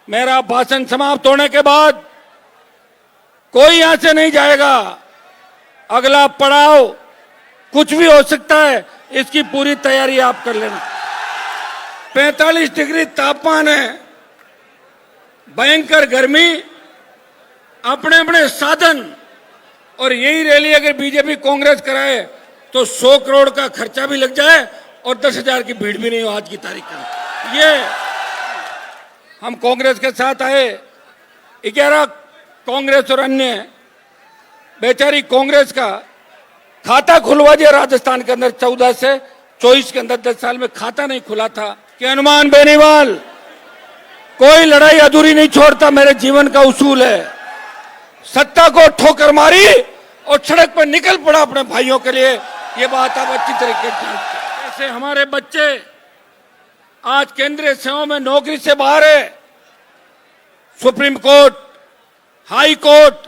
मेरा भाषण समाप्त होने के बाद कोई यहां से नहीं जाएगा। अगला पड़ाव कुछ भी हो सकता है, इसकी पूरी तैयारी आप कर लेना। 45 डिग्री तापमान है, भयंकर गर्मी, अपने अपने साधन, और यही रैली अगर बीजेपी कांग्रेस कराए तो 100 करोड़ का खर्चा भी लग जाए और 10,000 की भीड़ भी नहीं हो आज की तारीख में। ये हम कांग्रेस के साथ आए, 11 कांग्रेस और अन्य, बेचारी कांग्रेस का खाता खुलवा दिया राजस्थान के अंदर 14 से 24 के अंदर 10 साल में खाता नहीं खुला था कि हनुमान बेनीवाल कोई लड़ाई अधूरी नहीं छोड़ता, मेरे जीवन का उसूल है। सत्ता को ठोकर मारी और सड़क पर निकल पड़ा अपने भाइयों के लिए, ये बात आप अच्छी तरीके से जानते हैं। ऐसे हमारे बच्चे आज केंद्रीय सेवाओं में नौकरी से बाहर है, सुप्रीम कोर्ट, हाई कोर्ट,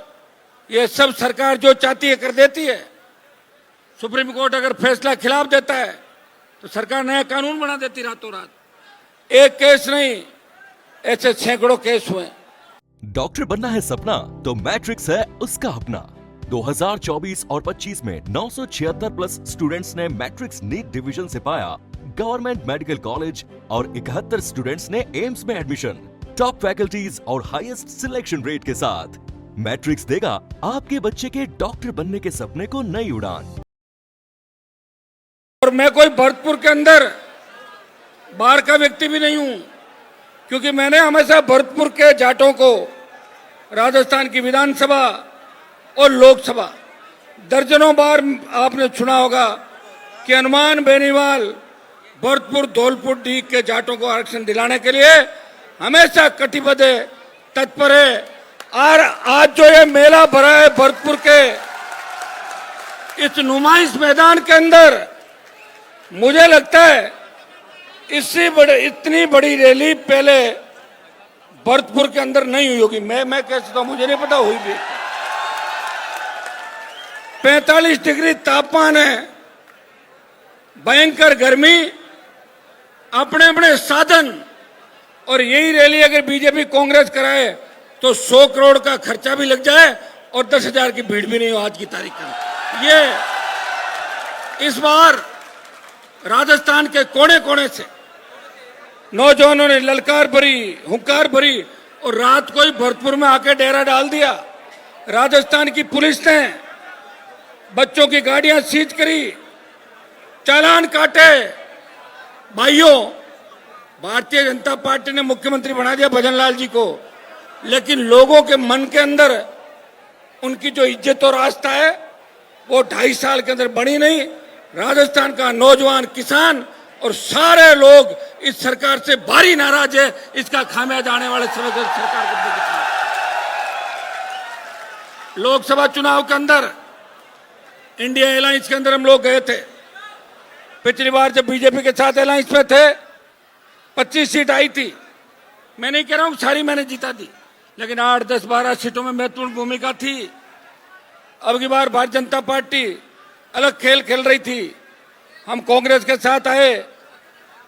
ये सब सरकार जो चाहती है कर देती है। सुप्रीम कोर्ट अगर फैसला खिलाफ देता है तो सरकार नया कानून बना देती रातों रात। एक केस नहीं, ऐसे सैकड़ों केस हुए। डॉक्टर बनना है सपना तो मैट्रिक्स है उसका अपना। 2024 और 25 में 976 प्लस स्टूडेंट्स ने मैट्रिक्स नीट डिवीजन से पाया गवर्नमेंट मेडिकल कॉलेज और 71 स्टूडेंट्स ने एम्स में एडमिशन। टॉप फैकल्टीज और हाईएस्ट सिलेक्शन रेट के साथ मैट्रिक्स देगा आपके बच्चे के डॉक्टर बनने के सपने को नई उड़ान। और मैं कोई भरतपुर के अंदर बाहर का व्यक्ति भी नहीं हूं, क्योंकि मैंने हमेशा भरतपुर के जाटों को राजस्थान की विधानसभा और लोकसभा दर्जनों बार आपने सुना होगा कि हनुमान बेनीवाल भरतपुर धौलपुर डीग के जाटों को आरक्षण दिलाने के लिए हमेशा कटिबद्ध है, तत्पर है। और आज जो ये मेला भरा है भरतपुर के इस नुमाइश मैदान के अंदर, मुझे लगता है इतनी बड़ी रैली पहले भरतपुर के अंदर नहीं हुई होगी। मैं कह सकता हूं, मुझे नहीं पता हुई भी। 45 डिग्री तापमान है, भयंकर गर्मी, अपने अपने साधन, और यही रैली अगर बीजेपी कांग्रेस कराए तो 100 करोड़ का खर्चा भी लग जाए और 10,000 की भीड़ भी नहीं हो आज की तारीख में। ये इस बार राजस्थान के कोने कोने से नौजवानों ने ललकार भरी, हुंकार भरी और रात को ही भरतपुर में आके डेरा डाल दिया। राजस्थान की पुलिस ने बच्चों की गाड़ियां सीज करी, चालान काटे। भाइयों, भारतीय जनता पार्टी ने मुख्यमंत्री बना दिया भजनलाल जी को, लेकिन लोगों के मन के अंदर उनकी जो इज्जत और आस्था है वो 2.5 साल के अंदर बनी नहीं। राजस्थान का नौजवान, किसान और सारे लोग इस सरकार से भारी नाराज है। इसका खामियाजा आने वाले समय में सरकार को भुगतना। लोकसभा चुनाव के अंदर इंडिया अलायंस के अंदर हम लोग गए थे। पिछली बार जब बीजेपी के साथ अलायंस में थे 25 सीट आई थी। मैं नहीं कह रहा हूं सारी मैंने जीता दी, लेकिन 8, 10, 12 सीटों में महत्वपूर्ण भूमिका थी। अब की बार भारतीय जनता पार्टी अलग खेल खेल रही थी। हम कांग्रेस के साथ आए,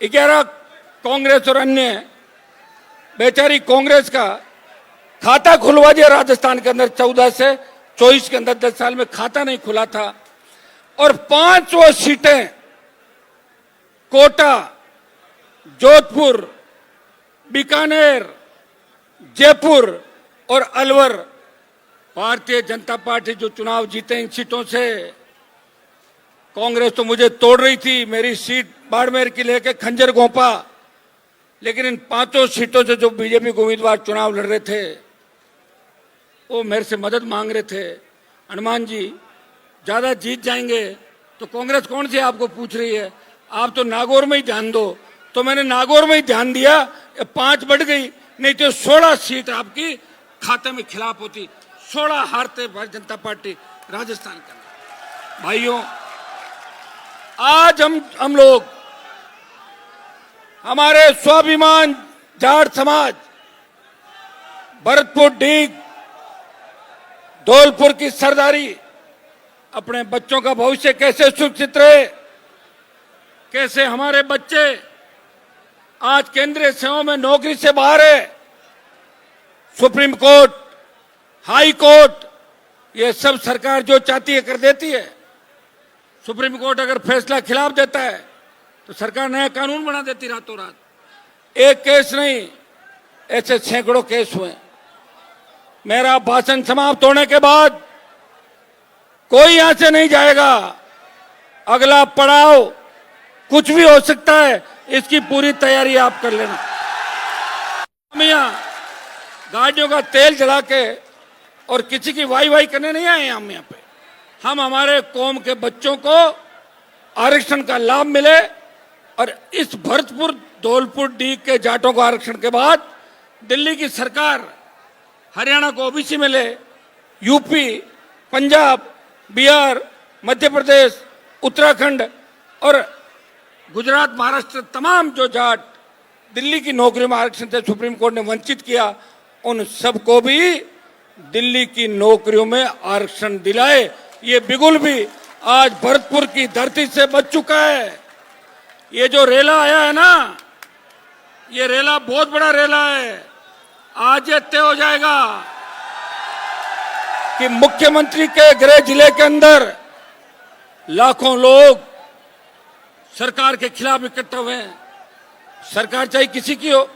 11 कांग्रेस और अन्य, बेचारी कांग्रेस का खाता खुलवा दिया राजस्थान के अंदर 14 से 24 के अंदर 10 साल में खाता नहीं खुला था। और 500 सीटें कोटा, जोधपुर, बीकानेर, जयपुर और अलवर, भारतीय जनता पार्टी जो चुनाव जीते इन सीटों से। कांग्रेस तो मुझे तोड़ रही थी, मेरी सीट बाड़मेर की लेके खंजर गोपा, लेकिन इन 5 सीटों से जो बीजेपी के उम्मीदवार चुनाव लड़ रहे थे वो मेरे से मदद मांग रहे थे। हनुमान जी, ज्यादा जीत जाएंगे तो कांग्रेस कौन सी आपको पूछ रही है, आप तो नागौर में ही ध्यान दो। तो मैंने नागौर में ही ध्यान दिया, 5 बढ़ गई, नहीं तो 16 सीट आपकी खाते में खिलाफ होती। 16 हारते भारतीय जनता पार्टी राजस्थान के अंदर। भाइयों, आज हम लोग हमारे स्वाभिमान जाट समाज भरतपुर, डीग, धौलपुर की सरदारी, अपने बच्चों का भविष्य कैसे सुरक्षित रहे, कैसे हमारे बच्चे आज केंद्रीय सेवाओं में नौकरी से बाहर है, सुप्रीम कोर्ट, हाई कोर्ट, ये सब सरकार जो चाहती है कर देती है। सुप्रीम कोर्ट अगर फैसला खिलाफ देता है तो सरकार नया कानून बना देती रातों रात। एक केस नहीं, ऐसे सैकड़ों केस हुए। मेरा भाषण समाप्त होने के बाद कोई यहां से नहीं जाएगा। अगला पड़ाव कुछ भी हो सकता है, इसकी पूरी तैयारी आप कर लेना। हम यहां गाड़ियों का तेल जला के और किसी की वाई वाई करने नहीं आए हम यहां पे। हम हमारे कौम के बच्चों को आरक्षण का लाभ मिले और इस भरतपुर धौलपुर डी के जाटों को आरक्षण के बाद दिल्ली की सरकार हरियाणा को ओबीसी मिले, यूपी, पंजाब, बिहार, मध्य प्रदेश, उत्तराखंड और गुजरात, महाराष्ट्र, तमाम जो जाट दिल्ली की नौकरियों में आरक्षण से सुप्रीम कोर्ट ने वंचित किया, उन सबको भी दिल्ली की नौकरियों में आरक्षण दिलाए। ये बिगुल भी आज भरतपुर की धरती से बच चुका है। ये जो रेला आया है ना, ये रेला बहुत बड़ा रेला है। आज ये तय हो जाएगा कि मुख्यमंत्री के गृह जिले के अंदर लाखों लोग सरकार के खिलाफ इकट्ठा हुए हैं। सरकार चाहे किसी की हो,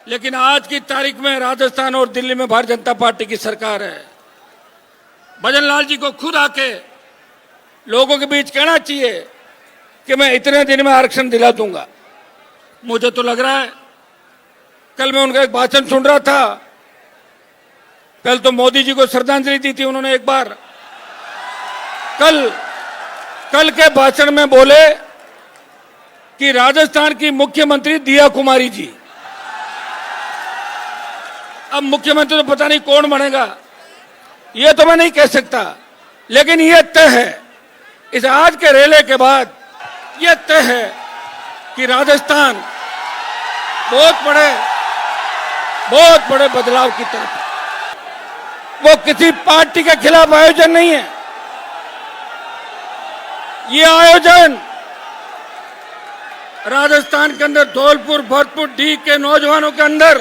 लेकिन आज की तारीख में राजस्थान और दिल्ली में भारतीय जनता पार्टी की सरकार है। भजन लाल जी को खुद आके लोगों के बीच कहना चाहिए कि मैं इतने दिन में आरक्षण दिला दूंगा। मुझे तो लग रहा है, कल मैं उनका एक भाषण सुन रहा था, कल तो मोदी जी को श्रद्धांजलि दी थी उन्होंने एक बार। कल के भाषण में बोले कि राजस्थान की मुख्यमंत्री दिया कुमारी जी। अब मुख्यमंत्री तो पता नहीं कौन बनेगा, ये तो मैं नहीं कह सकता, लेकिन ये तय है, इस आज के रेले के बाद ये तय है कि राजस्थान बहुत बड़े बदलाव की तरफ। वो किसी पार्टी के खिलाफ आयोजन नहीं है। ये आयोजन राजस्थान के अंदर धौलपुर, भरतपुर डी के नौजवानों के अंदर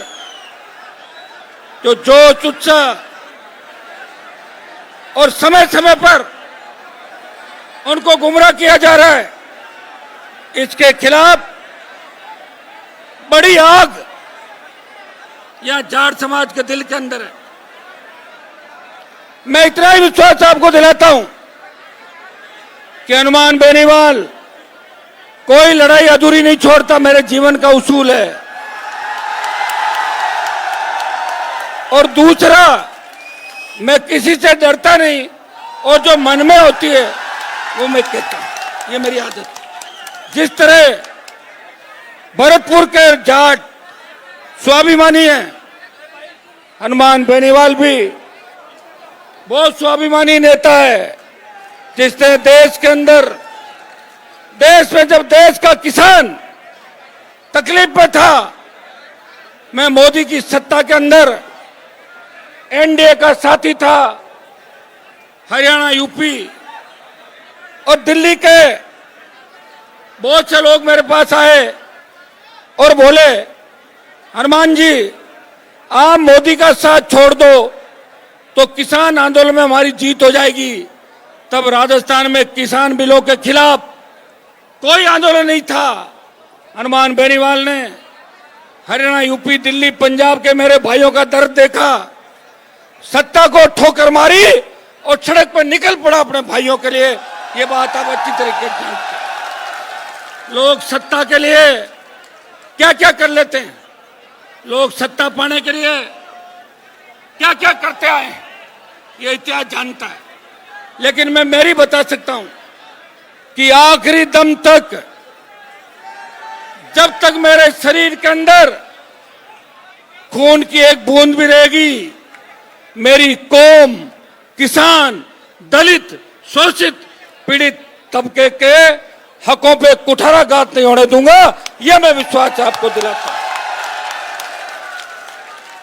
जो जोश, उत्साह और समय समय पर उनको गुमराह किया जा रहा है, इसके खिलाफ बड़ी आग यहां जाट समाज के दिल के अंदर है। मैं इतना ही विश्वास आपको दिलाता हूं कि हनुमान बेनीवाल कोई लड़ाई अधूरी नहीं छोड़ता, मेरे जीवन का उसूल है। और दूसरा, मैं किसी से डरता नहीं और जो मन में होती है वो मैं कहता हूं, ये मेरी आदत है। जिस तरह भरतपुर के जाट स्वाभिमानी है, हनुमान बेनीवाल भी बहुत स्वाभिमानी नेता है, जिसने देश के अंदर, देश में जब देश का किसान तकलीफ में था, मैं मोदी की सत्ता के अंदर एनडीए का साथी था। हरियाणा, यूपी और दिल्ली के बहुत से लोग मेरे पास आए और बोले, हनुमान जी आप मोदी का साथ छोड़ दो तो किसान आंदोलन में हमारी जीत हो जाएगी। तब राजस्थान में किसान बिलों के खिलाफ कोई आंदोलन नहीं था। हनुमान बेनीवाल ने हरियाणा, यूपी, दिल्ली, पंजाब के मेरे भाइयों का दर्द देखा, सत्ता को ठोकर मारी और सड़क पर निकल पड़ा अपने भाइयों के लिए। ये बात आप अच्छी तरीके से जानते हैं। लोग सत्ता के लिए क्या क्या कर लेते हैं, लोग सत्ता पाने के लिए क्या क्या करते आए, ये इतिहास जानता है। लेकिन मैं मेरी बता सकता हूं कि आखिरी दम तक, जब तक मेरे शरीर के अंदर खून की एक बूंद भी रहेगी, मेरी कौम, किसान, दलित, शोषित, पीड़ित तबके के हकों पे कुठाराघात नहीं होने दूंगा। यह मैं विश्वास आपको दिलाता हूं।